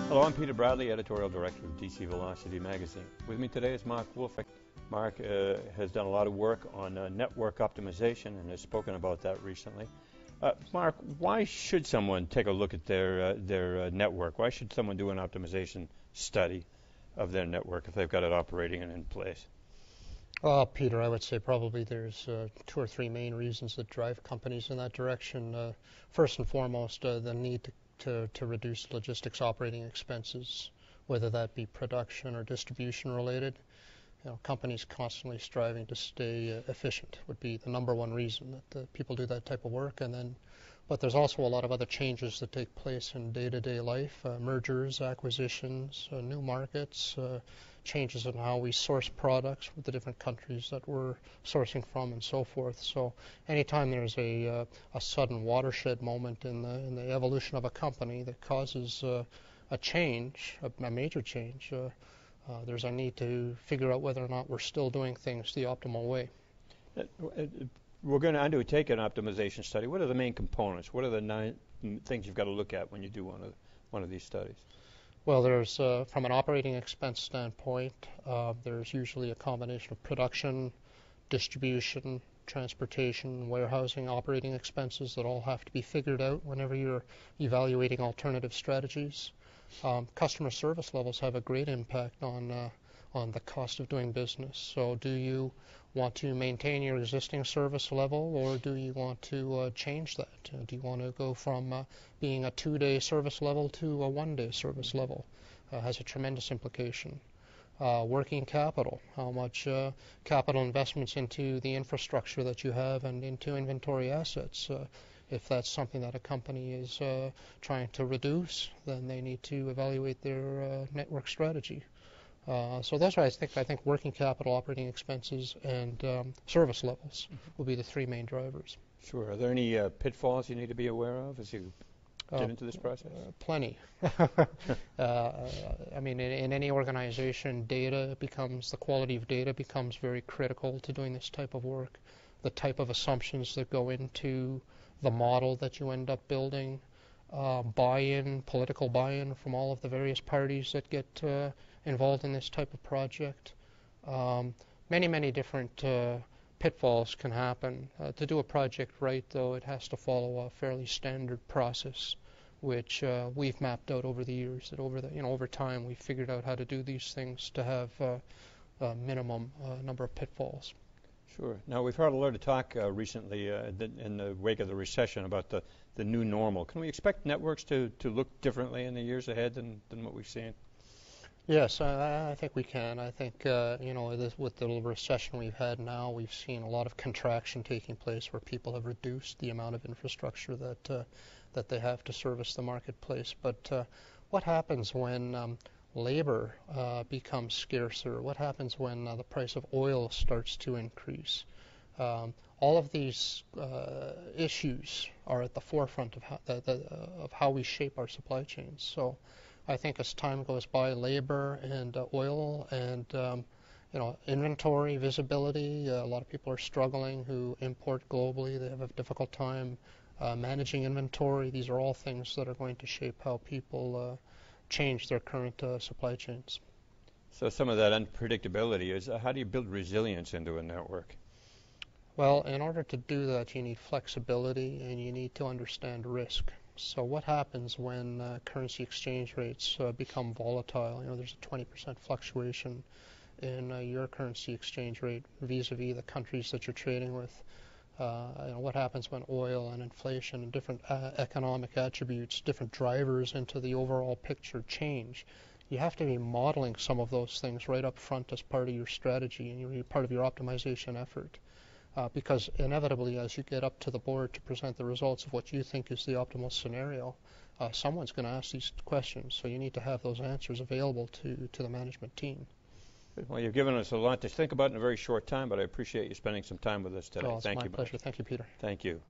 Hello, I'm Peter Bradley, Editorial Director of DC Velocity Magazine. With me today is Marc Wulfraat. Marc has done a lot of work on network optimization and has spoken about that recently. Marc, why should someone take a look at their network? Why should someone do an optimization study of their network if they've got it operating and in place? Peter, I would say probably there's two or three main reasons that drive companies in that direction. First and foremost, the need to reduce logistics operating expenses, whether that be production or distribution related. Companies constantly striving to stay efficient would be the number one reason that people do that type of work. But there's also a lot of other changes that take place in day-to-day life, mergers, acquisitions, new markets, changes in how we source products with the different countries that we're sourcing from and so forth. So anytime there's a sudden watershed moment in the evolution of a company that causes a change, a major change, there's a need to figure out whether or not we're still doing things the optimal way. We're going to undertake an optimization study. What are the main components? What are the 9 things you've got to look at when you do one of these studies? Well, there's from an operating expense standpoint, there's usually a combination of production, distribution, transportation, warehousing, operating expenses that all have to be figured out whenever you're evaluating alternative strategies. Customer service levels have a great impact on the cost of doing business. So do you want to maintain your existing service level, or do you want to change that? Do you want to go from being a 2-day service level to a 1-day service level? Has a tremendous implication. Working capital, how much capital investments into the infrastructure that you have and into inventory assets. If that's something that a company is trying to reduce, then they need to evaluate their network strategy. So that's why I think working capital, operating expenses, and service levels will be the 3 main drivers. Sure. Are there any pitfalls you need to be aware of as you get into this process? Plenty. I mean, in any organization, the quality of data becomes very critical to doing this type of work. The type of assumptions that go into the model that you end up building, political buy-in from all of the various parties that get involved in this type of project. Many different pitfalls can happen. To do a project right, though, it has to follow a fairly standard process, which we've mapped out over the years. That over time, we've figured out how to do these things to have a minimum number of pitfalls. Sure. Now, we've heard a lot of talk recently in the wake of the recession about the new normal. Can we expect networks to look differently in the years ahead than what we've seen? Yes, I think we can. I think, with the recession we've had now, we've seen a lot of contraction taking place where people have reduced the amount of infrastructure that they have to service the marketplace. But what happens when labor becomes scarcer? What happens when the price of oil starts to increase? All of these issues are at the forefront of how we shape our supply chains. So I think as time goes by, labor and oil and inventory visibility, a lot of people are struggling who import globally. They have a difficult time managing inventory. These are all things that are going to shape how people change their current supply chains. So some of that unpredictability is how do you build resilience into a network? Well, in order to do that, you need flexibility and you need to understand risk. So what happens when currency exchange rates become volatile? There's a 20% fluctuation in your currency exchange rate vis-a-vis the countries that you're trading with. What happens when oil and inflation and different economic attributes, different drivers into the overall picture change? You have to be modeling some of those things right up front as part of your strategy and part of your optimization effort. Because inevitably, as you get up to the board to present the results of what you think is the optimal scenario, someone's going to ask these questions. So you need to have those answers available to the management team. Well, you've given us a lot to think about in a very short time, but I appreciate you spending some time with us today. Well, it's my pleasure. Thank you, Peter. Thank you.